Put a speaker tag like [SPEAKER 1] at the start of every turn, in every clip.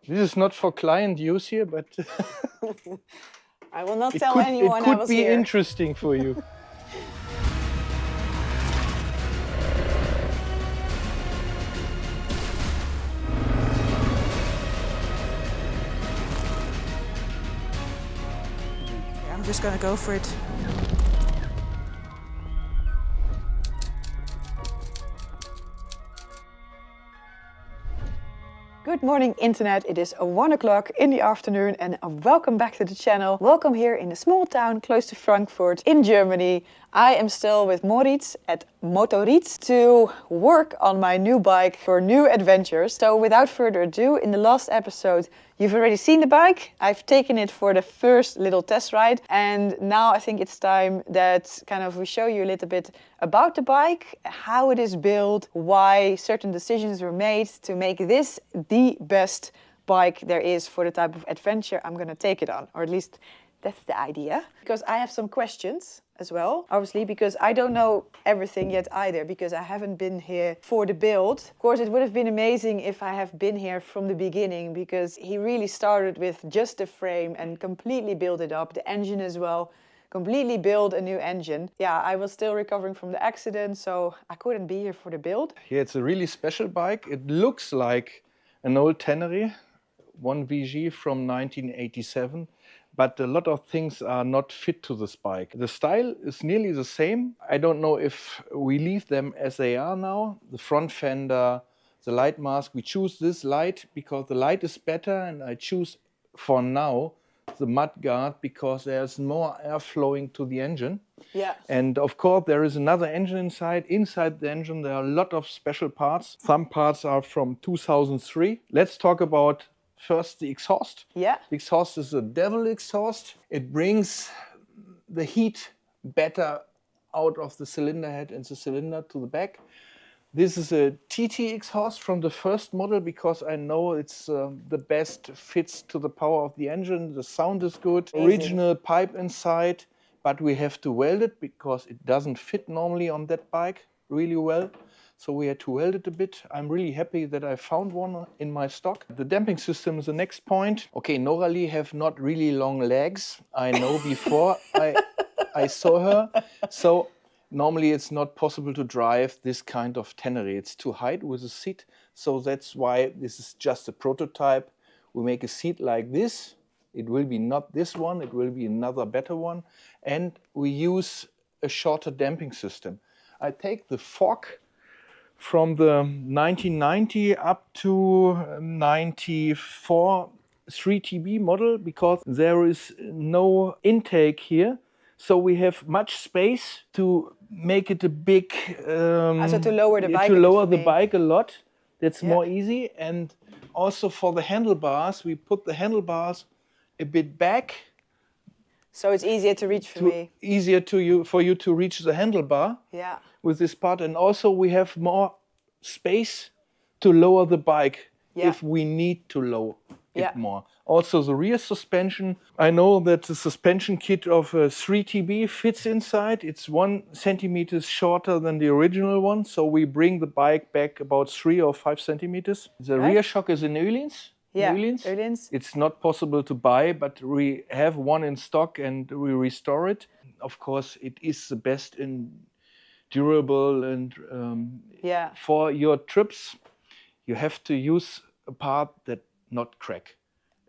[SPEAKER 1] This is not for client use here, but
[SPEAKER 2] I will not tell anyone
[SPEAKER 1] it
[SPEAKER 2] I
[SPEAKER 1] could
[SPEAKER 2] was
[SPEAKER 1] be
[SPEAKER 2] here.
[SPEAKER 1] interesting for you.
[SPEAKER 2] I'm just gonna go for it. Good morning, Internet. It is 1 o'clock in the afternoon and welcome back to the channel. Welcome here in a small town close to Frankfurt in Germany. I am still with Moritz at Moritz to work on my new bike for new adventures. So without further ado, in the last episode, you've already seen the bike. I've taken it for the first little test ride. And now I think it's time that we show you a little bit about the bike, how it is built, why certain decisions were made to make this the best bike there is for the type of adventure I'm gonna take it on, or at least that's the idea. Because I have some questions as well, obviously, because I don't know everything yet either, because I haven't been here for the build. Of course, it would have been amazing if I have been here from the beginning, because he really started with just the frame and completely built it up, the engine as well, completely build a new engine. Yeah, I was still recovering from the accident, so I couldn't be here for the build.
[SPEAKER 1] Yeah, it's a really special bike. It looks like an old Tenere, 1VG from 1987, but a lot of things are not fit to this bike. The style is nearly the same. I don't know if we leave them as they are now. The front fender, the light mask, we choose this light because the light is better, and I choose for now the mud guard because there's more air flowing to the engine.
[SPEAKER 2] Yeah.
[SPEAKER 1] And of course there is another engine inside. Inside the engine there are a lot of special parts. Some parts are from 2003. Let's talk about first the exhaust.
[SPEAKER 2] Yeah.
[SPEAKER 1] The exhaust is a Devil exhaust. It brings the heat better out of the cylinder head and the cylinder to the back. This is a TT exhaust from the first model because I know it's the best fits to the power of the engine. The sound is good.
[SPEAKER 2] Amazing.
[SPEAKER 1] Original pipe inside, but we have to weld it because it doesn't fit normally on that bike really well. So we had to weld it a bit. I'm really happy that I found one in my stock. The damping system is the next point. Okay, Noralie have not really long legs. I know before I saw her. So normally it's not possible to drive this kind of Tenere. It's too high with a seat. So that's why this is just a prototype. We make a seat like this. It will be not this one, it will be another better one. And we use a shorter damping system. I take the fork from the 1990 up to 94 3TB model because there is no intake here. So we have much space to make it a big...
[SPEAKER 2] Also to lower the bike.
[SPEAKER 1] To lower the bike a lot. That's
[SPEAKER 2] Yeah.
[SPEAKER 1] more easy. And also for the handlebars, we put the handlebars a bit back.
[SPEAKER 2] So it's easier to reach for me.
[SPEAKER 1] Easier for you to reach the handlebar.
[SPEAKER 2] Yeah.
[SPEAKER 1] With this part, and also we have more space to lower the bike if we need to lower it more. Also the rear suspension, I know that the suspension kit of 3TB fits inside. It's 1 centimeter shorter than the original one, so we bring the bike back about 3 or 5 centimeters. The rear shock is in Öhlins.
[SPEAKER 2] Yeah,
[SPEAKER 1] Öhlins.
[SPEAKER 2] Öhlins.
[SPEAKER 1] It's not possible to buy, but we have one in stock and we restore it. Of course, it is the best in durable, and for your trips you have to use a part that not crack,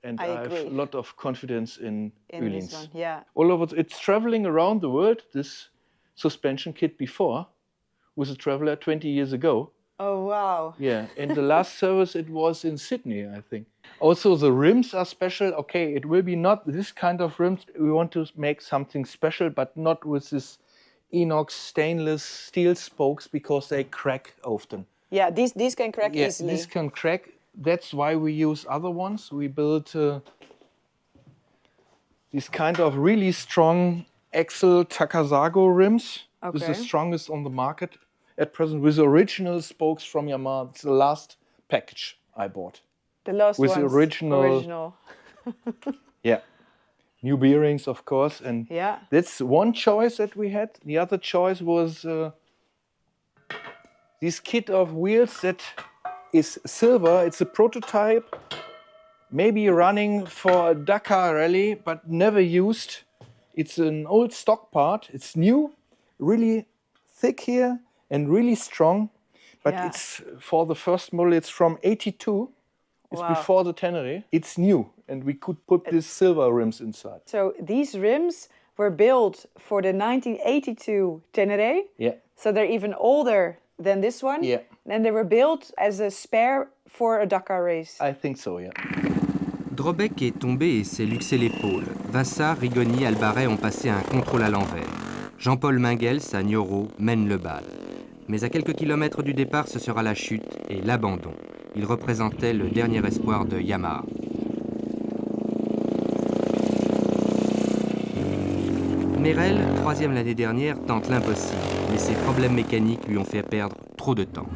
[SPEAKER 1] and I have a lot of confidence in Öhlins.
[SPEAKER 2] This one. Yeah.
[SPEAKER 1] All over, it's traveling around the world, this suspension kit, before with a Traveler 20 years ago.
[SPEAKER 2] Oh wow.
[SPEAKER 1] Yeah, and the last service it was in Sydney, I think. Also the rims are special. Okay, it will be not this kind of rims. We want to make something special, but not with this inox stainless steel spokes because they crack often.
[SPEAKER 2] Yeah, these can crack easily.
[SPEAKER 1] These can crack. That's why we use other ones. We built these kind of really strong Axel Takasago rims.
[SPEAKER 2] Okay.
[SPEAKER 1] This is the strongest on the market at present, with original spokes from Yamaha. It's the last package I bought.
[SPEAKER 2] The last
[SPEAKER 1] with
[SPEAKER 2] ones.
[SPEAKER 1] The original. Yeah. New bearings, of course, and that's one choice that we had. The other choice was this kit of wheels that is silver. It's a prototype maybe running for a Dakar rally, but never used. It's an old stock part. It's new, really thick here and really strong. But it's for the first model, it's from 82. It's before the Tenere. It's new, and we could put these silver rims inside.
[SPEAKER 2] So these rims were built for the 1982 Tenere.
[SPEAKER 1] Yeah.
[SPEAKER 2] So they're even older than this one.
[SPEAKER 1] Yeah.
[SPEAKER 2] And they were built as a spare for a Dakar race.
[SPEAKER 1] I think so, yeah.
[SPEAKER 3] Drobeck est tombé et s'est luxé l'épaule. Vassar, Rigoni, Albaret ont passé un contrôle à l'envers. Jean-Paul Mingels, à Nioro, mène le bal. Mais à quelques kilomètres du départ, ce sera la chute et l'abandon. Il représentait le dernier espoir de Yamaha. Merel, troisième l'année dernière, tente l'impossible, mais ses problèmes mécaniques lui ont fait perdre trop de temps.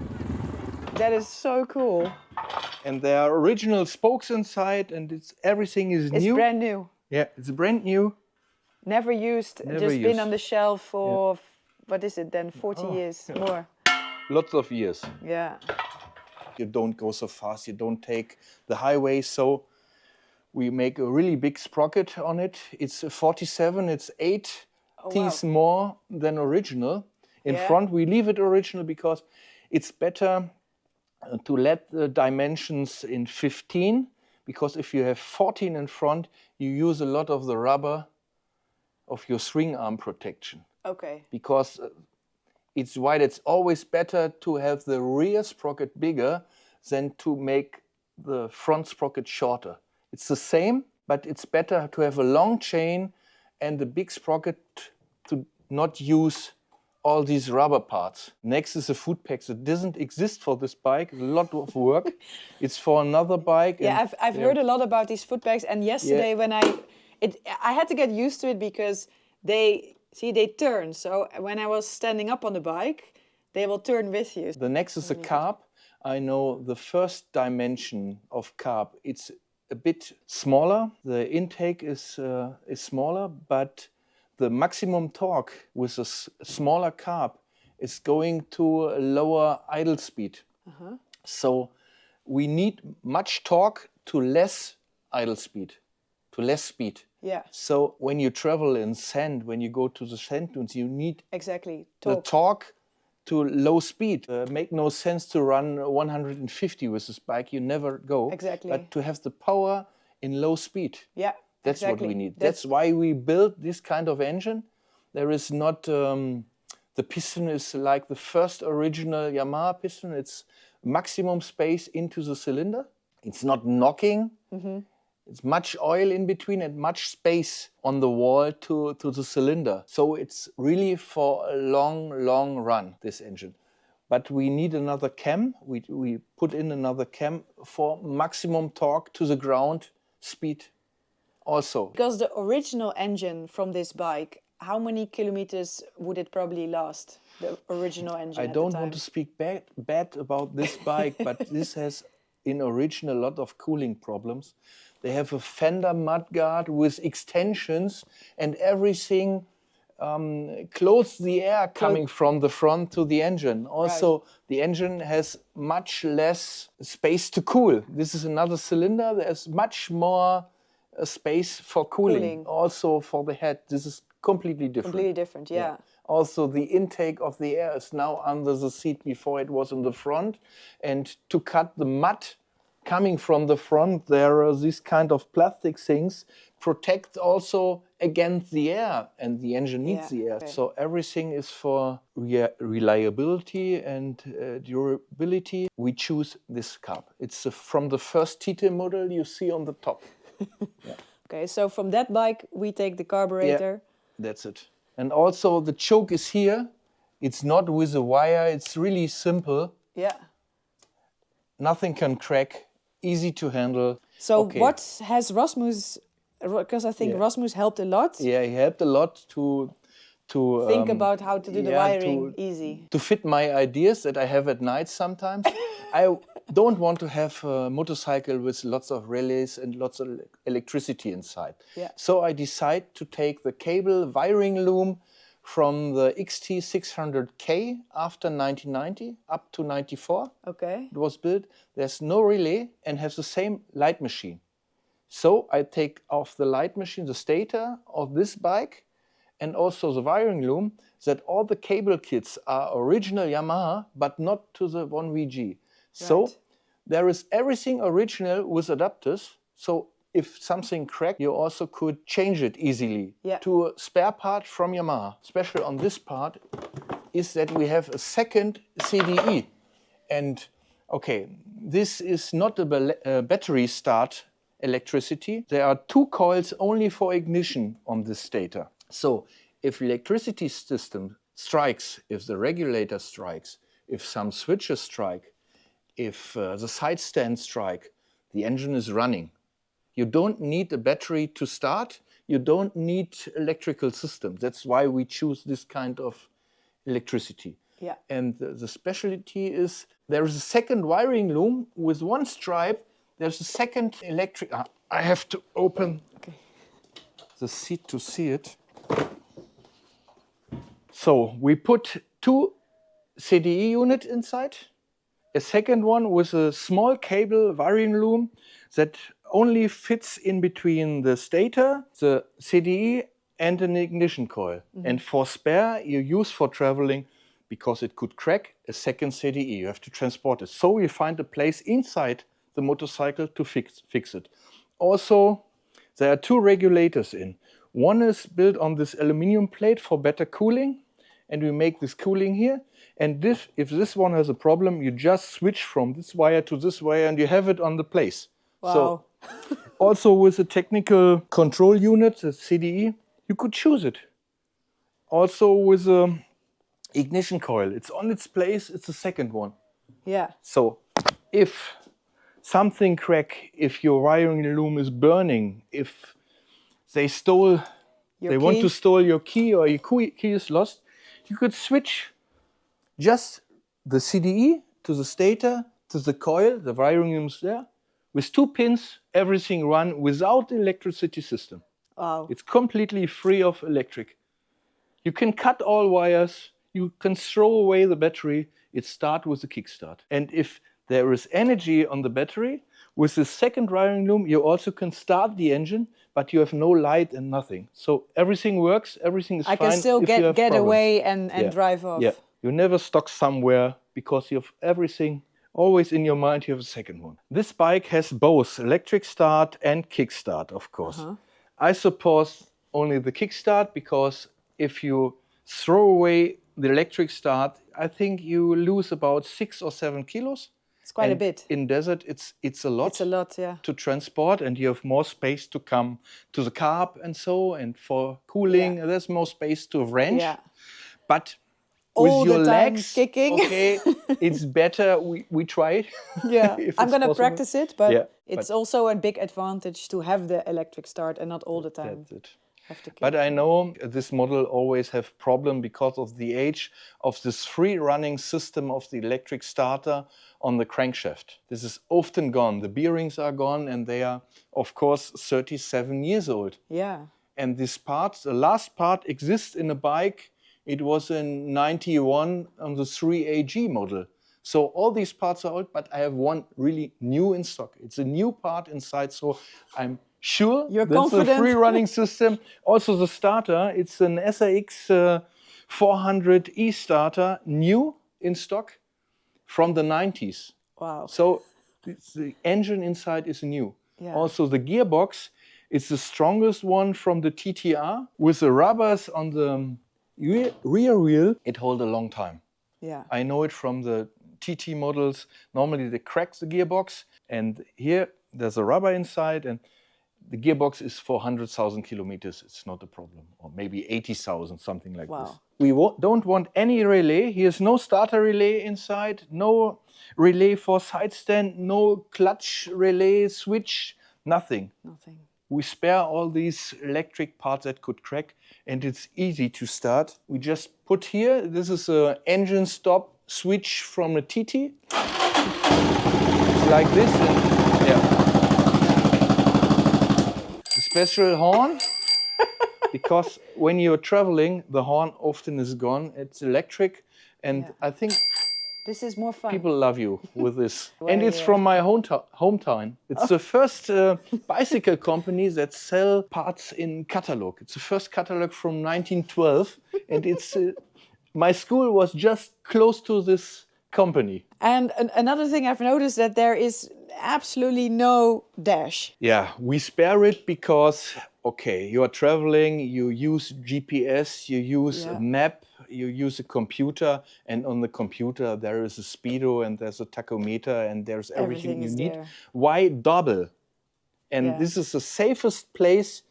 [SPEAKER 2] That is so cool.
[SPEAKER 1] And there are original spokes inside, and everything is
[SPEAKER 2] It's
[SPEAKER 1] new.
[SPEAKER 2] brand new.
[SPEAKER 1] Yeah, it's brand new.
[SPEAKER 2] Never used,
[SPEAKER 1] Never
[SPEAKER 2] just been
[SPEAKER 1] used.
[SPEAKER 2] on the shelf for, what is it then, 40 years, more.
[SPEAKER 1] Lots of years.
[SPEAKER 2] Yeah.
[SPEAKER 1] You don't go so fast, you don't take the highway, so we make a really big sprocket on it. It's a 47, it's 8 teeth more than original. In front we leave it original because it's better to let the dimensions in 15, because if you have 14 in front, you use a lot of the rubber of your swing arm protection.
[SPEAKER 2] Okay.
[SPEAKER 1] Because it's wide, it's always better to have the rear sprocket bigger than to make the front sprocket shorter. It's the same, but it's better to have a long chain and the big sprocket to not use all these rubber parts. Next is a foot pack that doesn't exist for this bike. A lot of work. It's for another bike.
[SPEAKER 2] Yeah, I've heard a lot about these foot pegs, and yesterday when I had to get used to it because they turn. So when I was standing up on the bike, they will turn with you.
[SPEAKER 1] The next is a carb. I know the first dimension of carb. It's a bit smaller. The intake is smaller, but the maximum torque with a smaller carb is going to a lower idle speed. So we need much torque to less idle speed, to less speed.
[SPEAKER 2] Yeah.
[SPEAKER 1] So when you travel in sand, when you go to the sand dunes, you need
[SPEAKER 2] Exactly.
[SPEAKER 1] the torque to low speed. Make no sense to run 150 with this bike. You never go.
[SPEAKER 2] Exactly.
[SPEAKER 1] But to have the power in low speed.
[SPEAKER 2] Yeah.
[SPEAKER 1] That's
[SPEAKER 2] exactly.
[SPEAKER 1] what we need. That's why we built this kind of engine. There is not, the piston is like the first original Yamaha piston. It's maximum space into the cylinder. It's not knocking. It's much oil in between and much space on the wall to the cylinder. So it's really for a long, long run, this engine. But we need another cam. We put in another cam for maximum torque to the ground speed also.
[SPEAKER 2] Because the original engine from this bike, how many kilometers would it probably last? The original engine.
[SPEAKER 1] I don't want to speak bad about this bike, but this has in origin a lot of cooling problems. They have a fender mudguard with extensions and everything closes the air coming from the front to the engine. Also, the engine has much less space to cool. This is another cylinder. There's much more space for cooling. Also for the head. This is completely different.
[SPEAKER 2] Completely different, yeah.
[SPEAKER 1] Also, the intake of the air is now under the seat. Before it was in the front. And to cut the mud coming from the front, there are these kind of plastic things protect also against the air, and the engine needs the air.
[SPEAKER 2] Okay.
[SPEAKER 1] So everything is for reliability and durability. We choose this carb. It's from the first TT model you see on the top.
[SPEAKER 2] Okay, so from that bike we take the carburetor.
[SPEAKER 1] That's it. And also the choke is here. It's not with a wire. It's really simple.
[SPEAKER 2] Yeah.
[SPEAKER 1] Nothing can crack. Easy to handle.
[SPEAKER 2] So what has Rasmus, because I think Rasmus helped a lot.
[SPEAKER 1] Yeah, he helped a lot to
[SPEAKER 2] think about how to do the wiring easy.
[SPEAKER 1] To fit my ideas that I have at night sometimes. I don't want to have a motorcycle with lots of relays and lots of electricity inside.
[SPEAKER 2] Yeah.
[SPEAKER 1] So I decide to take the cable wiring loom from the XT600K after 1990 up to 94.
[SPEAKER 2] Okay.
[SPEAKER 1] It was built. There's no relay and has the same light machine. So I take off the light machine, the stator of this bike, and also the wiring loom, that all the cable kits are original Yamaha, but not to the 1VG. So
[SPEAKER 2] Right.
[SPEAKER 1] there is everything original with adapters. So if something cracked, you also could change it easily to a spare part from Yamaha. Special on this part is that we have a second CDE. And okay, this is not a battery start electricity. There are 2 coils only for ignition on this stator. So if electricity system strikes, if the regulator strikes, if some switches strike, if the side stands strike, the engine is running. You don't need a battery to start. You don't need electrical system. That's why we choose this kind of electricity.
[SPEAKER 2] Yeah.
[SPEAKER 1] And the specialty is there is a second wiring loom with 1 stripe. There's a second electric. I have to open the seat to see it. So we put 2 CDE units inside, a second one with a small cable wiring loom that only fits in between the stator, the CDE, and an ignition coil. And for spare, you use for traveling, because it could crack, a second CDE. You have to transport it. So you find a place inside the motorcycle to fix it. Also, there are 2 regulators in. One is built on this aluminum plate for better cooling, and we make this cooling here. And if this one has a problem, you just switch from this wire to this wire and you have it on the place.
[SPEAKER 2] Wow.
[SPEAKER 1] So also with the technical control unit, the CDE, you could choose it. Also with the ignition coil, it's on its place, it's the second one.
[SPEAKER 2] Yeah.
[SPEAKER 1] So if something crack, if your wiring loom is burning, if they want to steal your key or your key is lost, you could switch just the CDE to the stator, to the coil, the wiring loom is there. With 2 pins, everything run without the electricity system.
[SPEAKER 2] Wow.
[SPEAKER 1] It's completely free of electric. You can cut all wires, you can throw away the battery, it starts with the kickstart. And if there is energy on the battery, with the second wiring loom, you also can start the engine, but you have no light and nothing. So everything works, everything is fine.
[SPEAKER 2] I can still get away and drive off.
[SPEAKER 1] Yeah, you never stuck somewhere because you have everything always in your mind. You have a second one. This bike has both electric start and kickstart, of course. I suppose only the kickstart, because if you throw away the electric start, I think you lose about 6 or 7 kilos.
[SPEAKER 2] It's quite a bit.
[SPEAKER 1] In desert, it's a lot.
[SPEAKER 2] It's a lot, yeah.
[SPEAKER 1] To transport, and you have more space to come to the carb and so, and for cooling, there's more space to wrench.
[SPEAKER 2] Yeah.
[SPEAKER 1] But
[SPEAKER 2] All
[SPEAKER 1] with your
[SPEAKER 2] the time
[SPEAKER 1] legs,
[SPEAKER 2] kicking.
[SPEAKER 1] okay, it's better. We try it.
[SPEAKER 2] Yeah, I'm going to
[SPEAKER 1] possible.
[SPEAKER 2] practice it, but
[SPEAKER 1] Yeah,
[SPEAKER 2] it's also a big advantage to have the electric start and not all the time.
[SPEAKER 1] That's it.
[SPEAKER 2] Have to kick.
[SPEAKER 1] But I know this model always have problem because of the age of this free running system of the electric starter on the crankshaft. This is often gone. The bearings are gone, and they are, of course, 37 years old.
[SPEAKER 2] Yeah.
[SPEAKER 1] And this part, the last part, exists in a bike. It was in 91 on the 3AG model. So all these parts are old, but I have one really new in stock. It's a new part inside, so I'm sure
[SPEAKER 2] You're
[SPEAKER 1] that's
[SPEAKER 2] confident.
[SPEAKER 1] a free running system. Also the starter, it's an SAX 400E starter, new in stock from the 90s.
[SPEAKER 2] Wow.
[SPEAKER 1] So the engine inside is new.
[SPEAKER 2] Yeah.
[SPEAKER 1] Also the gearbox is the strongest one from the TTR. With the rubbers on the rear wheel, it holds a long time.
[SPEAKER 2] Yeah.
[SPEAKER 1] I know it from the TT models. Normally they crack the gearbox, and here there's a rubber inside, and the gearbox is for 100,000 kilometers. It's not a problem, or maybe 80,000, something like this. We don't want any relay. Here's no starter relay inside, no relay for side stand, no clutch relay, switch, nothing.
[SPEAKER 2] Nothing.
[SPEAKER 1] We spare all these electric parts that could crack, and it's easy to start. We just put here, this is an engine stop switch from a TT. It's like this, and yeah. A special horn, because when you're traveling, the horn often is gone. It's electric, and I think
[SPEAKER 2] This is more fun.
[SPEAKER 1] People love you with this.
[SPEAKER 2] Well,
[SPEAKER 1] And it's
[SPEAKER 2] yeah.
[SPEAKER 1] from my hometown. It's the first bicycle company that sell parts in catalog. It's the first catalog from 1912. And it's my school was just close to this company.
[SPEAKER 2] And another thing I've noticed that there is absolutely no dash.
[SPEAKER 1] Yeah, we spare it because, okay, you are traveling, you use GPS, you use a map, you use a computer, and on the computer there is a speedo and there's a tachometer and there's everything you need.
[SPEAKER 2] There.
[SPEAKER 1] Why double? And this is the safest place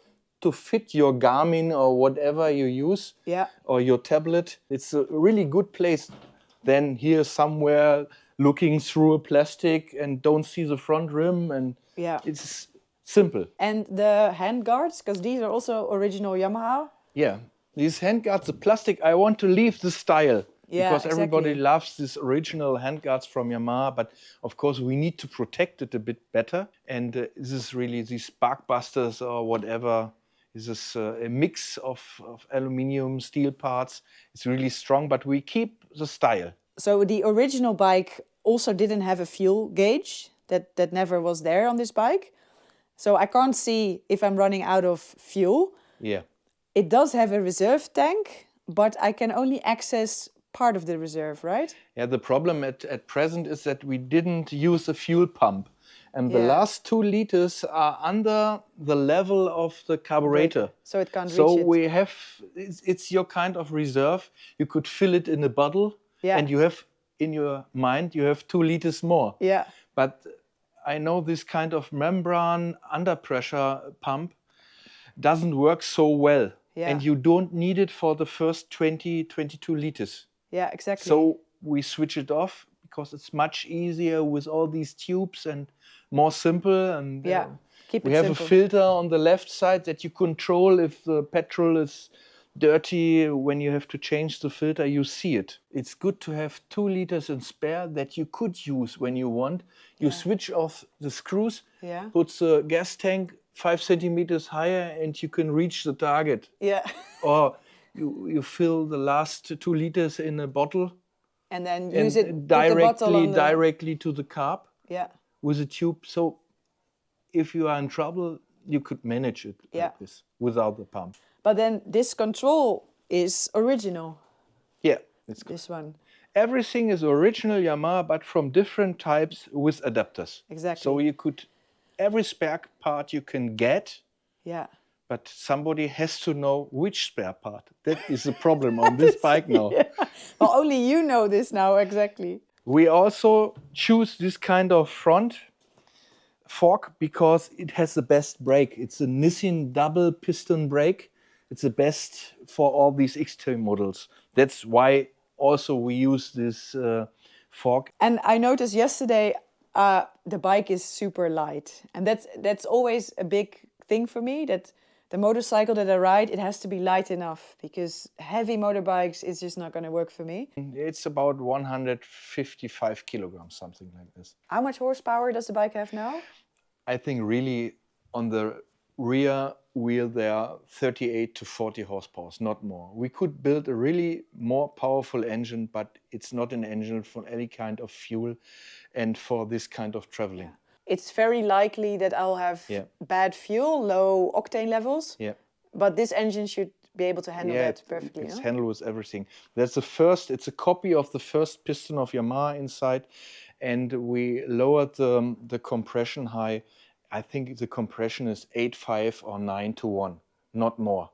[SPEAKER 1] to fit your Garmin or whatever you use, or your tablet. It's a really good place. Then here somewhere looking through a plastic and don't see the front rim, and it's simple.
[SPEAKER 2] And the hand guards, because these are also original Yamaha.
[SPEAKER 1] Yeah, these hand guards, the plastic, I want to leave the style. Because everybody loves these original hand guards from Yamaha, but of course we need to protect it a bit better. And this is really these spark busters or whatever. This is a mix of aluminium, steel parts. It's really strong, but we keep the style.
[SPEAKER 2] So the original bike also didn't have a fuel gauge. That never was there on this bike. So I can't see if I'm running out of fuel.
[SPEAKER 1] Yeah.
[SPEAKER 2] It does have a reserve tank, but I can only access part of the reserve, right?
[SPEAKER 1] Yeah, the problem at present is that we didn't use a fuel pump. And the last 2 liters are under the level of the carburetor.
[SPEAKER 2] So it can't reach
[SPEAKER 1] So
[SPEAKER 2] it.
[SPEAKER 1] we have, it's your kind of reserve. You could fill it in a bottle and you have, in your mind, you have 2 liters more.
[SPEAKER 2] Yeah.
[SPEAKER 1] But I know this kind of membrane under pressure pump doesn't work so well.
[SPEAKER 2] Yeah.
[SPEAKER 1] And you don't need it for the first 22 liters.
[SPEAKER 2] Yeah, exactly.
[SPEAKER 1] So we switch it off because it's much easier with all these tubes and more simple. And
[SPEAKER 2] keep it
[SPEAKER 1] we have
[SPEAKER 2] simple.
[SPEAKER 1] a filter on the left side that you control if the petrol is dirty. When you have to change the filter, you see it. It's good to have 2 liters in spare that you could use when you want. You switch off the screws, put the gas tank 5 centimeters higher, and you can reach the target.
[SPEAKER 2] Yeah.
[SPEAKER 1] Or you fill the last 2 liters in a bottle
[SPEAKER 2] and then use it
[SPEAKER 1] directly to the carb with a tube. So if you are in trouble, you could manage it like this without the pump.
[SPEAKER 2] But then this control is original.
[SPEAKER 1] Yeah, it's good.
[SPEAKER 2] This one.
[SPEAKER 1] Everything is original Yamaha, but from different types with adapters.
[SPEAKER 2] Exactly.
[SPEAKER 1] So you could, every spare part you can get.
[SPEAKER 2] Yeah.
[SPEAKER 1] But somebody has to know which spare part. That is the problem on this bike now.
[SPEAKER 2] Well, only you know this now, exactly.
[SPEAKER 1] We also choose this kind of front fork because it has the best brake. It's a Nissin double piston brake. It's the best for all these extreme models. That's why also we use this fork.
[SPEAKER 2] And I noticed yesterday the bike is super light. And that's always a big thing for me, that the motorcycle that I ride, it has to be light enough, because heavy motorbikes is just not going to work for me.
[SPEAKER 1] It's about 155 kilograms, something like this.
[SPEAKER 2] How much horsepower does the bike have now?
[SPEAKER 1] I think really on the rear wheel there are 38 to 40 horsepower, not more. We could build a really more powerful engine, but it's not an engine for any kind of fuel and for this kind of traveling.
[SPEAKER 2] It's very likely that I'll have bad fuel, low octane levels.
[SPEAKER 1] Yeah.
[SPEAKER 2] But this engine should be able to handle that perfectly.
[SPEAKER 1] It's handled with everything. That's the first, it's a copy of the first piston of Yamaha inside. And we lowered the compression high. I think the compression is 8.5 or 9:1, not more.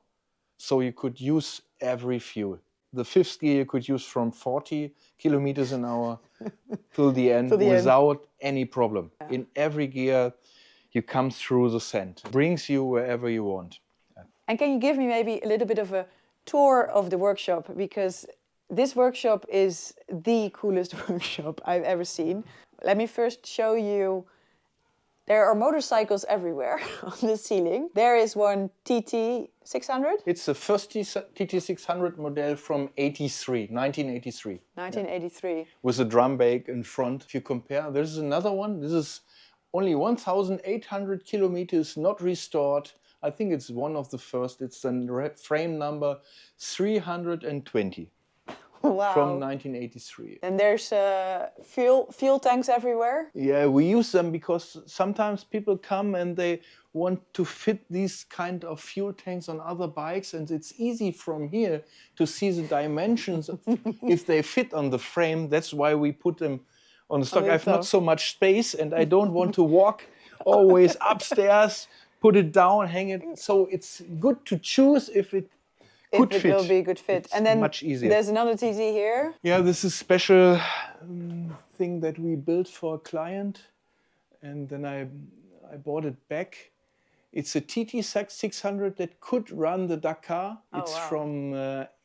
[SPEAKER 1] So you could use every fuel. The 5th gear you could use from 40 kilometers an hour till the end without any problem. Yeah. In every gear you come through the sand. Brings you wherever you want.
[SPEAKER 2] And can you give me maybe a little bit of a tour of the workshop? Because this workshop is the coolest workshop I've ever seen. Let me first show you. There are motorcycles everywhere on the ceiling. There is one TT600.
[SPEAKER 1] It's the first TT600 model from 1983.
[SPEAKER 2] 1983.
[SPEAKER 1] With a drum brake in front. If you compare, there's another one. This is only 1,800 kilometers, not restored. I think it's one of the first. It's the frame number 320.
[SPEAKER 2] Wow.
[SPEAKER 1] from 1983.
[SPEAKER 2] And there's fuel tanks everywhere?
[SPEAKER 1] Yeah, we use them because sometimes people come and they want to fit these kind of fuel tanks on other bikes, and it's easy from here to see the dimensions if they fit on the frame. That's why we put them on the stock. I have not so much space, and I don't want to walk always upstairs, put it down, hang it. So it's good to choose if it could fit.
[SPEAKER 2] It will be a good fit.
[SPEAKER 1] It's
[SPEAKER 2] and then
[SPEAKER 1] much easier.
[SPEAKER 2] There's another TT here.
[SPEAKER 1] Yeah, this is special thing that we built for a client, and then I bought it back. It's a TT 600 that could run the Dakar. It's from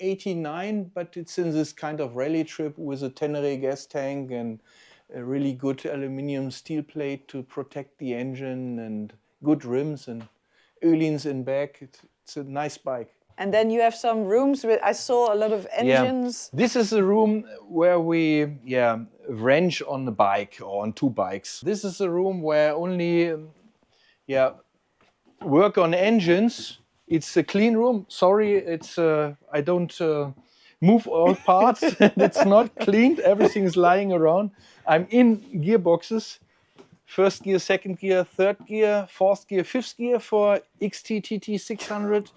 [SPEAKER 1] 89, but it's in this kind of rally trip with a Tenere gas tank and a really good aluminium steel plate to protect the engine and good rims and Öhlins in back. It's a nice bike.
[SPEAKER 2] And then you have some rooms with, I saw a lot of engines.
[SPEAKER 1] Yeah. This is a room where we wrench on the bike or on two bikes. This is a room where only work on engines. It's a clean room. Sorry, it's I don't move all parts. It's not cleaned. Everything is lying around. I'm in gearboxes. First gear, second gear, third gear, fourth gear, fifth gear for XT-TT 600.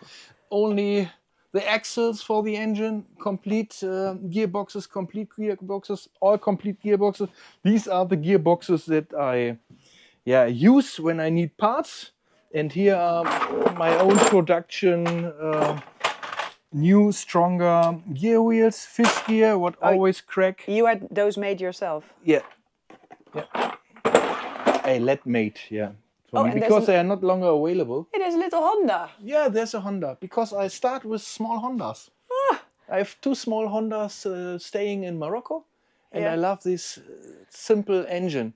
[SPEAKER 1] Only the axles for the engine, complete gearboxes, all complete gearboxes. These are the gearboxes that I use when I need parts. And here are my own production, new, stronger gear wheels, fifth gear, what always crack.
[SPEAKER 2] You had those made yourself?
[SPEAKER 1] Yeah. A lead made, for me, because they are not longer available.
[SPEAKER 2] Hey, there's a little Honda.
[SPEAKER 1] Yeah, there's a Honda, because I start with small Hondas. I have two small Hondas staying in Morocco, and I love this simple engine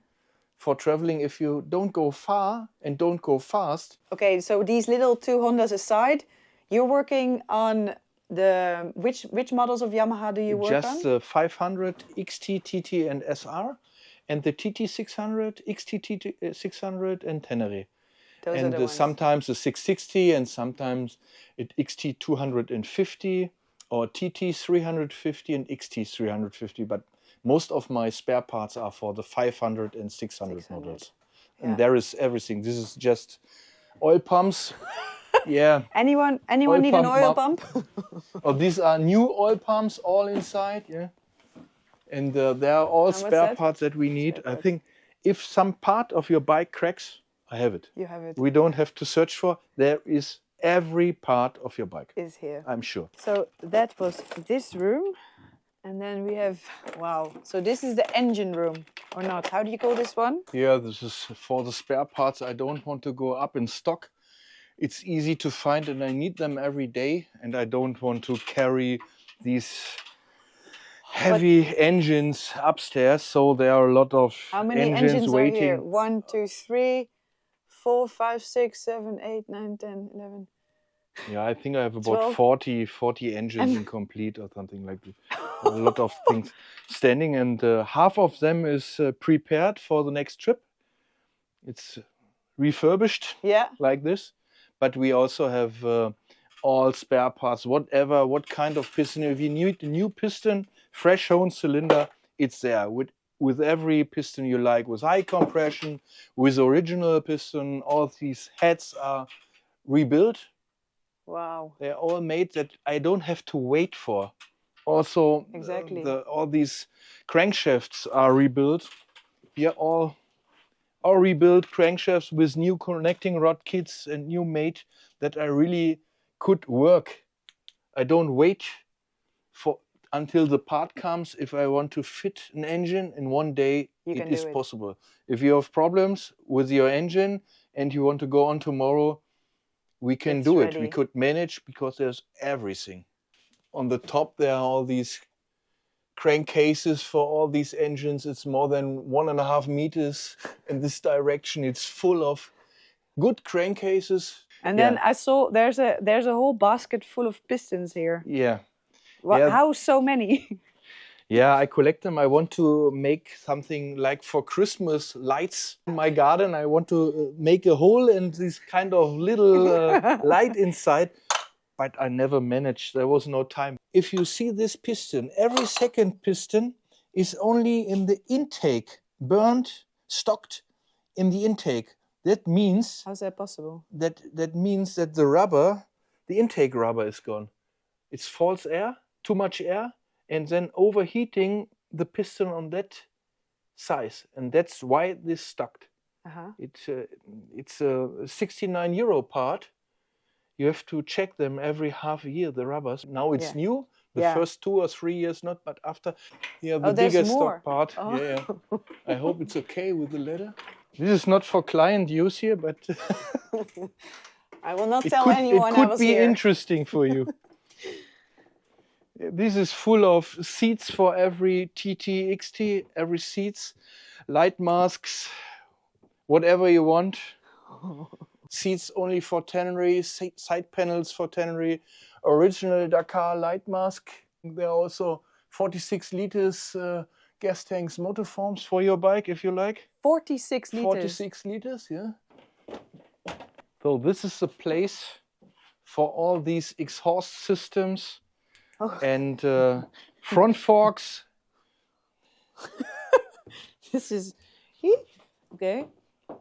[SPEAKER 1] for traveling if you don't go far and don't go fast.
[SPEAKER 2] Okay, so these little two Hondas aside, you're working on the, which models of Yamaha do you work on?
[SPEAKER 1] Just the 500, XT, TT and SR. And the TT 600, XT 600 and Tenere.
[SPEAKER 2] Those are the ones.
[SPEAKER 1] Sometimes the 660 and sometimes it XT 250 or TT 350 and XT 350. But most of my spare parts are for the 500 and 600 models. Yeah. And there is everything. This is just oil pumps. Yeah.
[SPEAKER 2] Anyone need an oil pump?
[SPEAKER 1] Oh, these are new oil pumps all inside. Yeah. And there are all spare parts that we need. I think if some part of your bike cracks, I have it.
[SPEAKER 2] You have it.
[SPEAKER 1] We don't have to search for. There is every part of your bike.
[SPEAKER 2] Is here.
[SPEAKER 1] I'm sure.
[SPEAKER 2] So that was this room. And then we have, wow. So this is the engine room, or not? How do you call this one?
[SPEAKER 1] Yeah, this is for the spare parts. I don't want to go up in stock. It's easy to find and I need them every day. And I don't want to carry these heavy engines upstairs, so there are a lot of
[SPEAKER 2] how many engines
[SPEAKER 1] waiting.
[SPEAKER 2] Are here? 1, 2, 3, 4, 5, 6, 7, 8, 9, 10, 11.
[SPEAKER 1] Yeah, I think I have about 40 engines incomplete or something like that. A lot of things standing, and half of them is prepared for the next trip. It's refurbished like this, but we also have all spare parts, what kind of piston. If you need a new piston, fresh honed cylinder, it's there with every piston you like, with high compression, with original piston. All these heads are rebuilt.
[SPEAKER 2] Wow.
[SPEAKER 1] They're all made that I don't have to wait for. Also, all these crankshafts are rebuilt. Here all rebuilt crankshafts with new connecting rod kits and new mate that I really could work. I don't wait until the part comes. If I want to fit an engine in one day, it is possible. If you have problems with your engine and you want to go on tomorrow, we can do it. We could manage because there's everything. On the top there are all these crankcases for all these engines. It's more than 1.5 meters in this direction. It's full of good crankcases.
[SPEAKER 2] And then I saw there's a whole basket full of pistons here.
[SPEAKER 1] Yeah.
[SPEAKER 2] How so many?
[SPEAKER 1] Yeah, I collect them. I want to make something like for Christmas lights in my garden. I want to make a hole and this kind of little light inside. but I never managed. There was no time. If you see this piston, every second piston is only in the intake, burnt, stocked in the intake. That means
[SPEAKER 2] How's that possible?
[SPEAKER 1] that means that the rubber, the intake rubber is gone. It's false air, too much air, and then overheating the piston on that size, and that's why this stuck. It's a 69 euro part. You have to check them every half a year, the rubbers. Now it's new. The first 2 or 3 years not, but after, the bigger stock part. Yeah. I hope it's okay with the leather. This is not for client use here, but
[SPEAKER 2] I will not tell anyone I was here.
[SPEAKER 1] It could be interesting for you. This is full of seats for every TT, XT, every seats, light masks, whatever you want. Seats only for Tenere, side panels for Tenere, original Dakar light mask. There are also 46 liters gas tanks motorforms for your bike if you like.
[SPEAKER 2] 46 liters?
[SPEAKER 1] 46 liters, yeah. So this is the place for all these exhaust systems and front forks.
[SPEAKER 2] This is... Okay.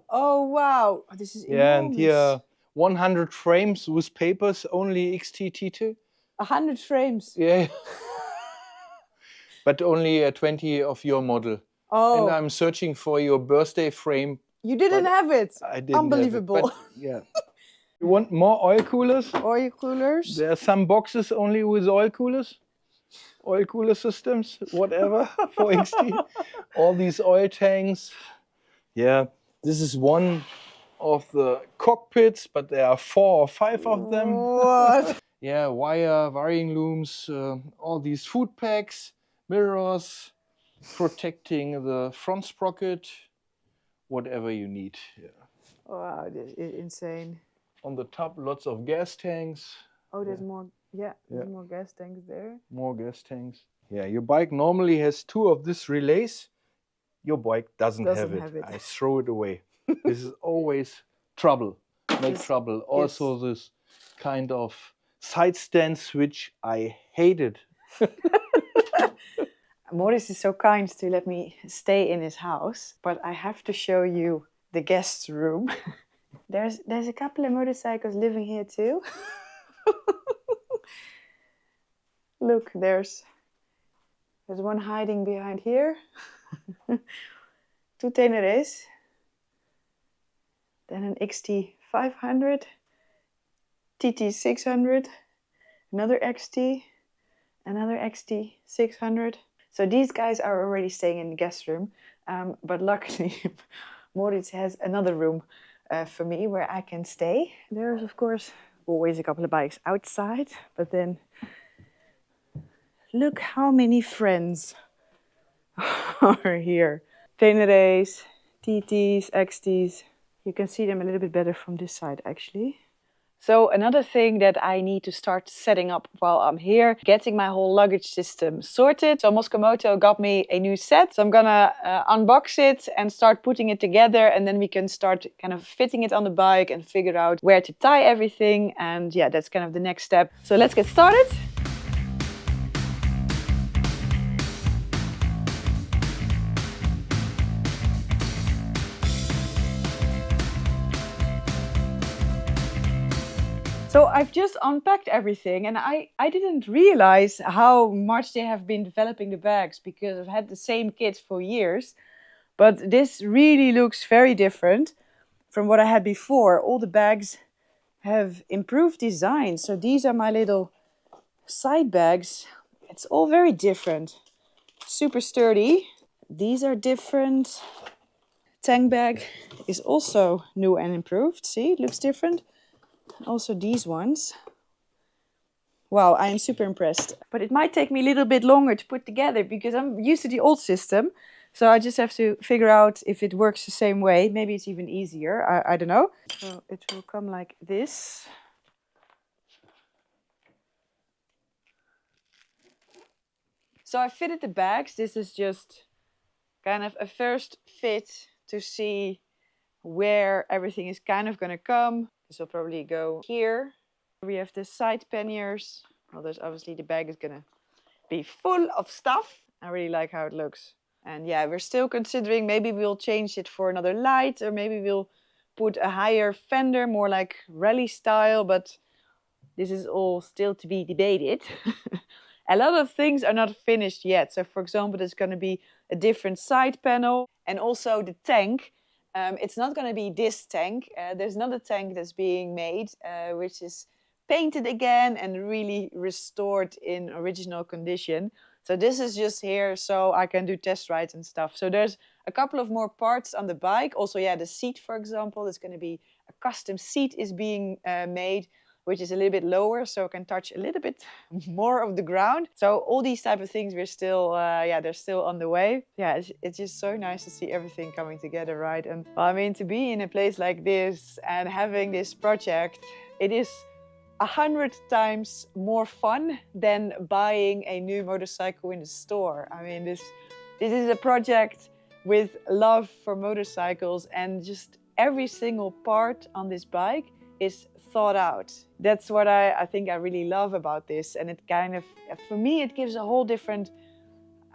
[SPEAKER 2] Oh, wow. This is enormous.
[SPEAKER 1] Yeah, and here 100 frames with papers, only XT-T2.
[SPEAKER 2] 100 frames?
[SPEAKER 1] Yeah. But only 20 of your model.
[SPEAKER 2] Oh.
[SPEAKER 1] And I'm searching for your birthday frame.
[SPEAKER 2] You didn't have it?
[SPEAKER 1] I didn't.
[SPEAKER 2] Unbelievable.
[SPEAKER 1] Have it, but, yeah. You want more oil coolers?
[SPEAKER 2] Oil coolers?
[SPEAKER 1] There are some boxes only with oil coolers. Oil cooler systems, whatever, for XT. All these oil tanks. Yeah. This is one of the cockpits, but there are 4 or 5 of them.
[SPEAKER 2] What?
[SPEAKER 1] Yeah, wire, wiring looms, all these food packs, mirrors, protecting the front sprocket, whatever you need. Yeah.
[SPEAKER 2] Wow, this is insane.
[SPEAKER 1] On the top, lots of gas tanks.
[SPEAKER 2] Oh, there's more. Yeah, there's more gas tanks there.
[SPEAKER 1] More gas tanks. Yeah, your bike normally has 2 of these relays. Your bike doesn't have it. I throw it away. This is always trouble. Make trouble. Also this kind of side stand switch, I hated.
[SPEAKER 2] Moritz is so kind to let me stay in his house, but I have to show you the guest room. There's a couple of motorcycles living here too. Look, there's one hiding behind here. 2 Teneres. Then an XT500, TT600, another XT, another XT600. So these guys are already staying in the guest room, but luckily Moritz has another room for me where I can stay. There's of course always a couple of bikes outside, but then look how many friends are here. Teneres, TTs, XTs. You can see them a little bit better from this side actually. So another thing that I need to start setting up while I'm here, getting my whole luggage system sorted. So Moskomoto got me a new set. So I'm gonna unbox it and start putting it together, and then we can start kind of fitting it on the bike and figure out where to tie everything. And yeah, that's kind of the next step. So let's get started. So I've just unpacked everything, and I didn't realize how much they have been developing the bags, because I've had the same kit for years. But this really looks very different from what I had before. All the bags have improved design. So these are my little side bags. It's all very different. Super sturdy. These are different. Tank bag is also new and improved. See, it looks different. Also these ones. Wow, I am super impressed. But it might take me a little bit longer to put together because I'm used to the old system. So I just have to figure out if it works the same way. Maybe it's even easier, I don't know. So it will come like this. So I fitted the bags. This is just kind of a first fit to see where everything is kind of going to come. This will probably go here, We have the side panniers. Well, there's obviously the bag is gonna be full of stuff. I really like how it looks. And yeah, we're still considering maybe we'll change it for another light, or maybe we'll put a higher fender, more like rally style, but this is all still to be debated. A lot of things are not finished yet. So for example, there's going to be a different side panel, and also the tank. It's not going to be this tank. There's another tank that's being made, which is painted again and really restored in original condition. So this is just here so I can do test rides and stuff. So there's a couple of more parts on the bike. Also, yeah, the seat, for example, there's going to be a custom seat is being made, which is a little bit lower, so I can touch a little bit more of the ground. So all these type of things, we're still, they're still on the way. Yeah, it's just so nice to see everything coming together, right? And well, I mean, to be in a place like this and having this project, it is 100 times more fun than buying a new motorcycle in the store. I mean, this is a project with love for motorcycles, and just every single part on this bike is thought out. That's what I think I really love about this, and it kind of, for me, it gives a whole different,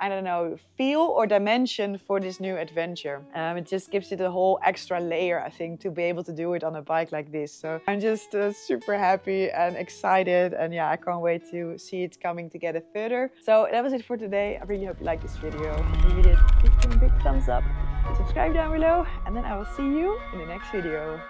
[SPEAKER 2] I don't know, feel or dimension for this new adventure. It just gives it a whole extra layer, I think, to be able to do it on a bike like this. So I'm just super happy and excited, and yeah, I can't wait to see it coming together further. So that was it for today. I really hope you liked this video. If you did, please give me a big thumbs up, subscribe down below, and then I will see you in the next video.